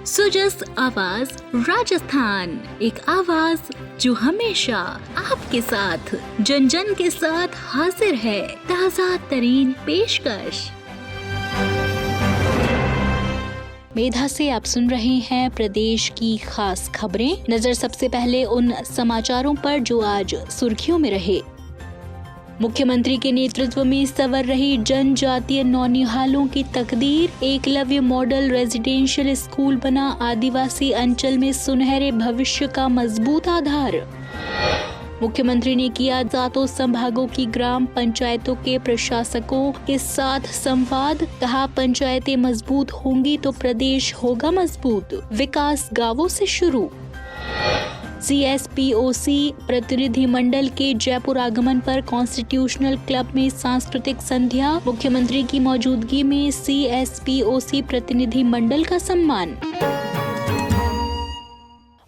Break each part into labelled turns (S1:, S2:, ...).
S1: सुजस आवाज राजस्थान, एक आवाज जो हमेशा आपके साथ, जन जन के साथ हाजिर है। ताज़ा तरीन पेशकश। मेधा से आप सुन रहे हैं प्रदेश की खास खबरें। नजर सबसे पहले उन समाचारों पर जो आज सुर्खियों में रहे। मुख्यमंत्री के नेतृत्व में संवर रही जनजातीय नौनिहालों की तकदीर। एकलव्य मॉडल रेजिडेंशियल स्कूल बना आदिवासी अंचल में सुनहरे भविष्य का मजबूत आधार। मुख्यमंत्री ने किया सातों संभागों की ग्राम पंचायतों के प्रशासकों के साथ संवाद। कहा, पंचायतें मजबूत होंगी तो प्रदेश होगा मजबूत। विकास गांवों से शुरू। CSPOC प्रतिनिधिमंडल के जयपुर आगमन पर कॉन्स्टिट्यूशनल क्लब में सांस्कृतिक संध्या। मुख्यमंत्री की मौजूदगी में CSPOC प्रतिनिधिमंडल का सम्मान।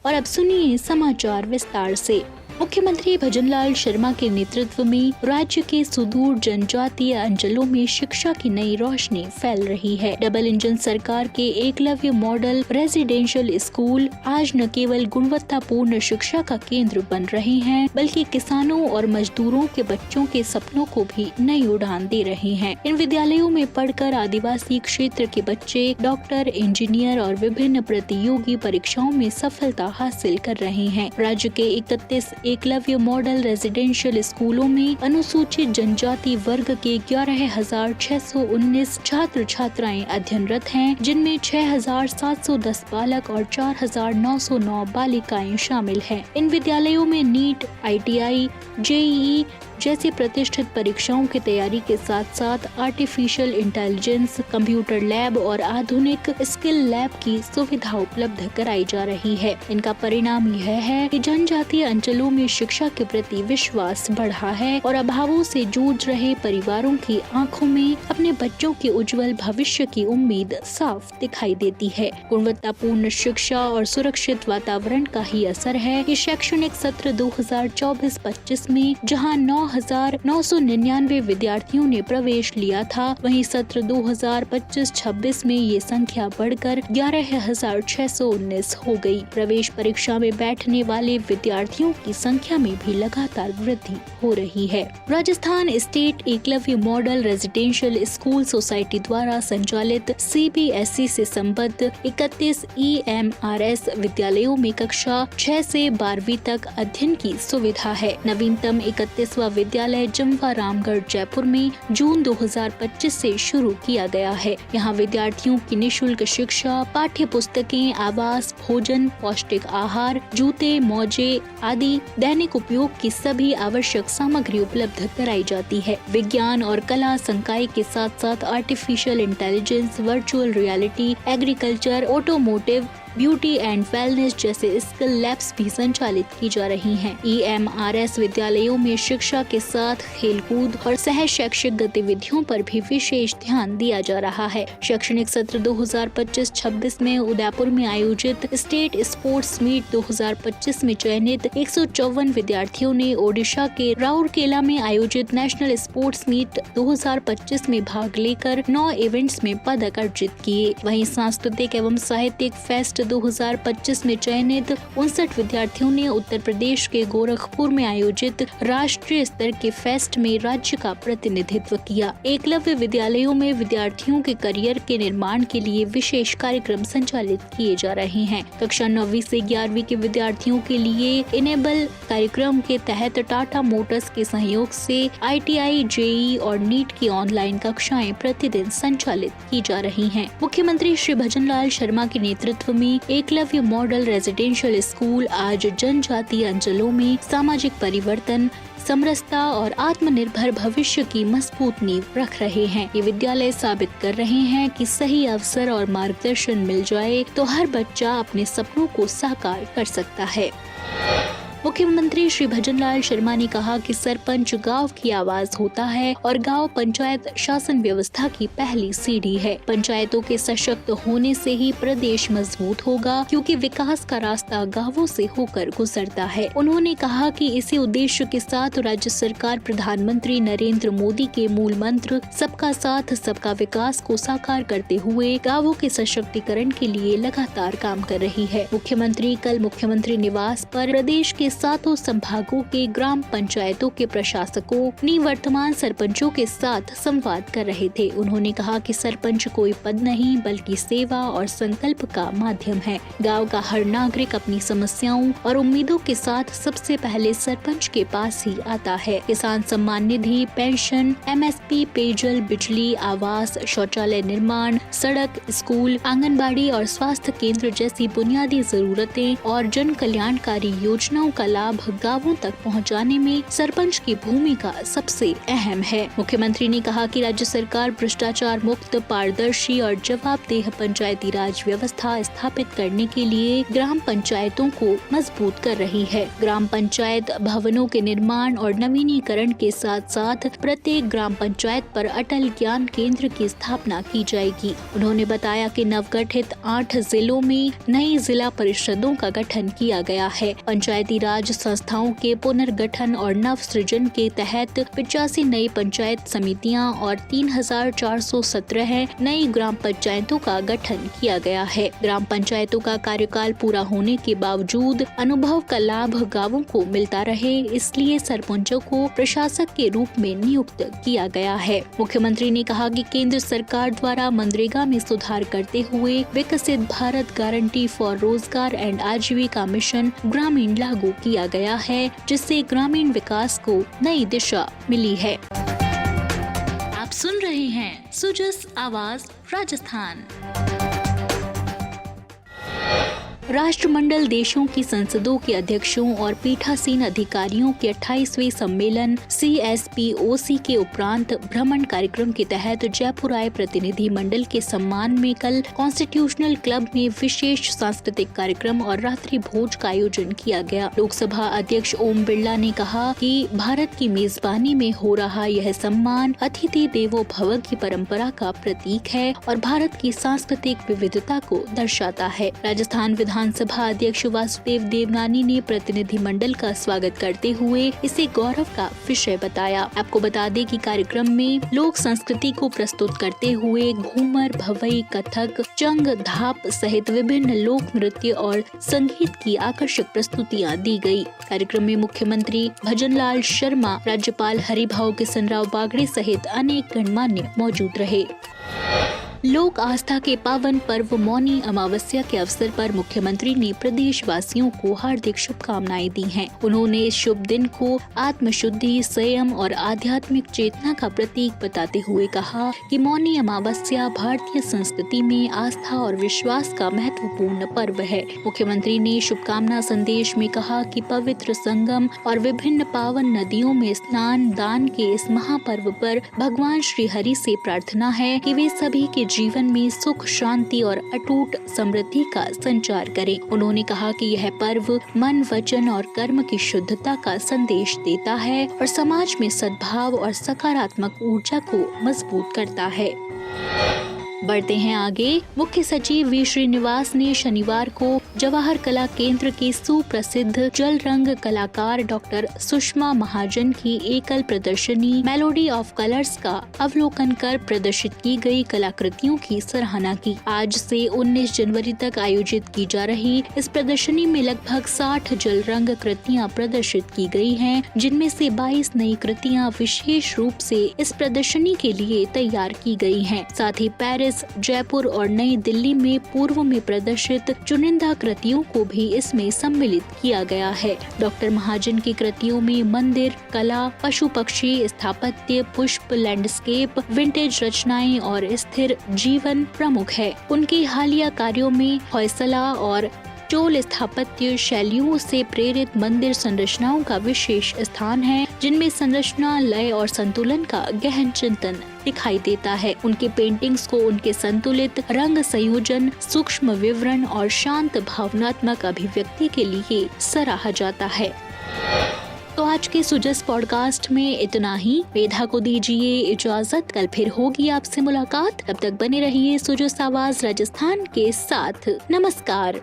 S1: और अब सुनिए समाचार विस्तार से। मुख्यमंत्री भजनलाल शर्मा के नेतृत्व में राज्य के सुदूर जनजातीय अंचलों में शिक्षा की नई रोशनी फैल रही है। डबल इंजन सरकार के एकलव्य मॉडल रेजिडेंशियल स्कूल आज न केवल गुणवत्तापूर्ण शिक्षा का केंद्र बन रहे हैं, बल्कि किसानों और मजदूरों के बच्चों के सपनों को भी नई उड़ान दे रहे हैं। इन विद्यालयों में पढ़कर आदिवासी क्षेत्र के बच्चे डॉक्टर, इंजीनियर और विभिन्न प्रतियोगी परीक्षाओं में सफलता हासिल कर रहे हैं। राज्य के 31 एकलव्य मॉडल रेजिडेंशियल स्कूलों में अनुसूचित जनजाति वर्ग के 11,619 छात्र छात्राएं अध्ययनरत हैं, जिनमें 6,710 बालक और 4,909 बालिकाएं शामिल हैं। इन विद्यालयों में नीट, ITI, JEE जैसी प्रतिष्ठित परीक्षाओं की तैयारी के साथ साथ आर्टिफिशियल इंटेलिजेंस, कंप्यूटर लैब और आधुनिक स्किल लैब की सुविधा उपलब्ध कराई जा रही है। इनका परिणाम यह है कि जनजातीय अंचलों में शिक्षा के प्रति विश्वास बढ़ा है और अभावों से जूझ रहे परिवारों की आंखों में अपने बच्चों के उज्जवल भविष्य की उम्मीद साफ दिखाई देती है। गुणवत्तापूर्ण शिक्षा और सुरक्षित वातावरण का ही असर है कि शैक्षणिक सत्र 2024-25 में जहां 9,999 विद्यार्थियों ने प्रवेश लिया था, वहीं सत्र 2025-26 में ये संख्या बढ़कर 11,619 हो गई। प्रवेश परीक्षा में बैठने वाले विद्यार्थियों की संख्या में भी लगातार वृद्धि हो रही है। Rajasthan state Eklavya model residential school society द्वारा संचालित CBSE से संबद्ध 31 EMRS विद्यालयों में कक्षा 6 से 12वीं तक अध्ययन की सुविधा है। नवीनतम 31वां विद्यालय जम्वा रामगढ़ जयपुर में जून 2025 से शुरू किया गया है। यहाँ विद्यार्थियों की निःशुल्क शिक्षा, पाठ्य पुस्तकें, आवास, भोजन, पौष्टिक आहार, जूते, मोजे आदि दैनिक उपयोग की सभी आवश्यक सामग्री उपलब्ध कराई जाती है। विज्ञान और कला संकाय के साथ साथ artificial intelligence, virtual reality, agriculture, automotive, beauty and wellness जैसे स्किल लैब्स भी संचालित की जा रही हैं। EMRS विद्यालयों में शिक्षा के साथ खेलकूद और सह शैक्षिक गतिविधियों पर भी विशेष ध्यान दिया जा रहा है। शैक्षणिक सत्र 2025-26 में उदयपुर में आयोजित स्टेट स्पोर्ट्स मीट 2025 में चयनित 154 विद्यार्थियों ने ओडिशा के राउरकेला में आयोजित नेशनल स्पोर्ट्स मीट 2025 में भाग लेकर 9 इवेंट्स में पदक अर्जित किए। वहीं सांस्कृतिक एवं साहित्यिक फेस्ट 2025 में चयनित 59 विद्यार्थियों ने उत्तर प्रदेश के गोरखपुर में आयोजित राष्ट्रीय स्तर के फेस्ट में राज्य का प्रतिनिधित्व किया। एकलव्य विद्यालयों में विद्यार्थियों के करियर के निर्माण के लिए विशेष कार्यक्रम संचालित किए जा रहे हैं। कक्षा 9वीं से 11वीं के विद्यार्थियों के लिए इनेबल कार्यक्रम के तहत टाटा मोटर्स के सहयोग से ITI, JEE और नीट की ऑनलाइन कक्षाएं प्रतिदिन संचालित की जा रही हैं। मुख्यमंत्री श्री भजनलाल शर्मा के नेतृत्व में एकलव्य मॉडल रेजिडेंशियल स्कूल आज जनजातीय अंचलों में सामाजिक परिवर्तन, समरसता और आत्मनिर्भर भविष्य की मजबूत नींव रख रहे हैं। ये विद्यालय साबित कर रहे हैं कि सही अवसर और मार्गदर्शन मिल जाए तो हर बच्चा अपने सपनों को साकार कर सकता है। मुख्यमंत्री श्री भजनलाल शर्मा ने कहा कि सरपंच गांव की आवाज होता है और गांव पंचायत शासन व्यवस्था की पहली सीढ़ी है। पंचायतों के सशक्त होने से ही प्रदेश मजबूत होगा, क्योंकि विकास का रास्ता गांवों से होकर गुजरता है। उन्होंने कहा कि इसी उद्देश्य के साथ राज्य सरकार प्रधानमंत्री नरेंद्र मोदी के मूल मंत्र सबका साथ सबका विकास को साकार करते हुए गांवों के सशक्तिकरण के लिए लगातार काम कर रही है। मुख्यमंत्री कल मुख्यमंत्री निवास पर प्रदेश के 7 संभागों के ग्राम पंचायतों के प्रशासकों निवर्तमान सरपंचों के साथ संवाद कर रहे थे। उन्होंने कहा कि सरपंच कोई पद नहीं बल्कि सेवा और संकल्प का माध्यम है। गाँव का हर नागरिक अपनी समस्याओं और उम्मीदों के साथ सबसे पहले सरपंच के पास ही आता है। किसान सम्मान निधि, पेंशन, MSP, पेयजल, बिजली, आवास, शौचालय निर्माण, सड़क, स्कूल, आंगनबाड़ी और स्वास्थ्य केंद्र जैसी बुनियादी जरूरतें और जन कल्याणकारी योजनाओं का लाभ गांवों तक पहुंचाने में सरपंच की भूमिका सबसे अहम है। मुख्यमंत्री ने कहा कि राज्य सरकार भ्रष्टाचार मुक्त, पारदर्शी और जवाबदेह पंचायती राज व्यवस्था स्थापित करने के लिए ग्राम पंचायतों को मजबूत कर रही है। ग्राम पंचायत भवनों के निर्माण और नवीनीकरण के साथ साथ प्रत्येक ग्राम पंचायत पर अटल ज्ञान केंद्र की स्थापना की जाएगी। उन्होंने बताया कि नवगठित 8 जिलों में नई जिला परिषदों का गठन किया गया है। पंचायती राज संस्थाओं के पुनर्गठन और नव सृजन के तहत 85 नई पंचायत समितियां और 3417 नई ग्राम पंचायतों का गठन किया गया है। ग्राम पंचायतों का कार्यकाल पूरा होने के बावजूद अनुभव का लाभ गांवों को मिलता रहे, इसलिए सरपंचों को प्रशासक के रूप में नियुक्त किया गया है। मुख्यमंत्री ने कहा कि केंद्र सरकार द्वारा मनरेगा में सुधार करते हुए विकसित भारत गारंटी फॉर रोजगार एंड आजीविका मिशन ग्रामीण लागू किया गया है, जिससे ग्रामीण विकास को नई दिशा मिली है। आप सुन रहे हैं सुजस आवाज राजस्थान। राष्ट्रमंडल देशों की संसदों के अध्यक्षों और पीठासीन अधिकारियों के 28वें सम्मेलन CSPOC के उपरांत भ्रमण कार्यक्रम के तहत जयपुर आए प्रतिनिधि मंडल के सम्मान में कल कॉन्स्टिट्यूशनल क्लब में विशेष सांस्कृतिक कार्यक्रम और रात्रि भोज का आयोजन किया गया। लोकसभा अध्यक्ष ओम बिरला ने कहा कि भारत की मेजबानी में हो रहा यह सम्मान अतिथि देवो भव की परंपरा का प्रतीक है और भारत की सांस्कृतिक विविधता को दर्शाता है। राजस्थान विधानसभा अध्यक्ष वासुदेव देवनानी ने प्रतिनिधि मंडल का स्वागत करते हुए इसे गौरव का विषय बताया। आपको बता दें कि कार्यक्रम में लोक संस्कृति को प्रस्तुत करते हुए घूमर, भवई, कथक, चंग, धाप सहित विभिन्न लोक नृत्य और संगीत की आकर्षक प्रस्तुतियां दी गई। कार्यक्रम में मुख्यमंत्री भजनलाल शर्मा, राज्यपाल हरिभाऊ किशनराव बागड़े सहित अनेक गणमान्य मौजूद रहे। लोक आस्था के पावन पर्व मौनी अमावस्या के अवसर पर मुख्यमंत्री ने प्रदेशवासियों को हार्दिक शुभकामनाएं दी हैं। उन्होंने इस शुभ दिन को आत्मशुद्धि, संयम और आध्यात्मिक चेतना का प्रतीक बताते हुए कहा कि मौनी अमावस्या भारतीय संस्कृति में आस्था और विश्वास का महत्वपूर्ण पर्व है। मुख्यमंत्री ने शुभकामना संदेश में कहा कि पवित्र संगम और विभिन्न पावन नदियों में स्नान दान के इस महापर्व पर भगवान श्री हरि से प्रार्थना है कि वे सभी के जीवन में सुख, शांति और अटूट समृद्धि का संचार करें। उन्होंने कहा कि यह पर्व मन, वचन और कर्म की शुद्धता का संदेश देता है और समाज में सद्भाव और सकारात्मक ऊर्जा को मजबूत करता है। बढ़ते हैं आगे। मुख्य सचिव वी श्रीनिवास ने शनिवार को जवाहर कला केंद्र के सुप्रसिद्ध जल रंग कलाकार डॉक्टर सुषमा महाजन की एकल प्रदर्शनी मेलोडी ऑफ कलर्स का अवलोकन कर प्रदर्शित की गई कलाकृतियों की सराहना की। आज से 19 जनवरी तक आयोजित की जा रही इस प्रदर्शनी में लगभग 60 जल रंग कृतियाँ प्रदर्शित की गई हैं, जिनमें से 22 नई कृतियाँ विशेष रूप से इस प्रदर्शनी के लिए तैयार की गई हैं। साथ ही पेरिस, जयपुर और नई दिल्ली में पूर्व में प्रदर्शित चुनिंदा कृतियों को भी इसमें सम्मिलित किया गया है। डॉक्टर महाजन की कृतियों में मंदिर, कला, पशु पक्षी, स्थापत्य, पुष्प, लैंडस्केप, विंटेज रचनाएं और स्थिर जीवन प्रमुख है। उनके हालिया कार्यों में होयसला और चोल स्थापत्य शैलियों से प्रेरित मंदिर संरचनाओं का विशेष स्थान है, जिनमें संरचना, लय और संतुलन का गहन चिंतन दिखाई देता है। उनके पेंटिंग्स को उनके संतुलित रंग संयोजन, सूक्ष्म विवरण और शांत भावनात्मक अभिव्यक्ति के लिए सराहा जाता है। तो आज के सुजस पॉडकास्ट में इतना ही। वेदा को दीजिए इजाजत, कल फिर होगी आपसे मुलाकात। तब तक बने रहिए सुजस आवाज राजस्थान के साथ। नमस्कार।